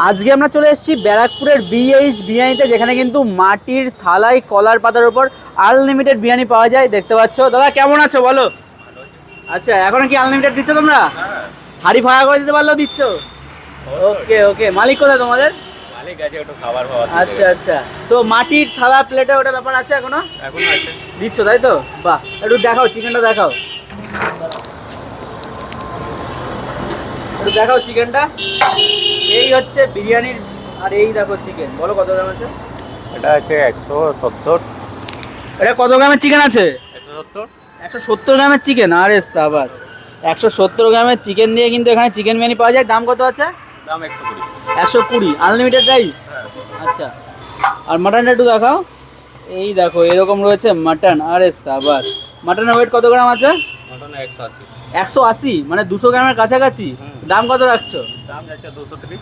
আজকে আমরা চলে এসেছি ব্যারাকপুরের বিএইচ বিরিয়ানিতে, যেখানে কিন্তু মাটির থালায় কলার পাতার উপর আনলিমিটেড বিরিয়ানি পাওয়া যায়। দেখতে পাচ্ছ। দাদা কেমন আছো বলো? আচ্ছা, এখন কি আনলিমিটেড দিচ্ছ তোমরা? হাড়ি ফাঁকা করে দিতে পারলেও দিচ্ছ? ওকে ওকে। মালিক কোথায় তোমাদের? মালিক আছে, একটু খাবার খাওয়া। আচ্ছা আচ্ছা। তো মাটির থালা প্লেটে ওটা ব্যাপার আছে এখনো? এখনো আছে। দিচ্ছ তাই তো? বাহ, একটু দেখাও চিকেনটা, দেখাও একটু দেখাও চিকেনটা। এই হচ্ছে বিরিয়ানির, আর এই দেখো চিকেন। বলো কত গ্রাম আছে? এটা আছে 170। এটা কত গ্রামের চিকেন আছে? 170। 170 গ্রামের চিকেন। আরে সাবাস, 170 গ্রামের চিকেন দিয়ে কিন্তু এখানে চিকেন বিরিয়ানি পাওয়া যায়। দাম কত আছে? দাম 120। 120 আনলিমিটেড রাইস। আচ্ছা, আর মাটনটা একটু দেখাও। এই দেখো এরকম রয়েছে মাটন। আরে সাবাস। মাটনের ওয়েট কত গ্রাম আছে? মটন 180। 180, মানে 200 গ্রামের কাছাকাছি। দাম কত রাখছো? দাম যাচ্ছে 230।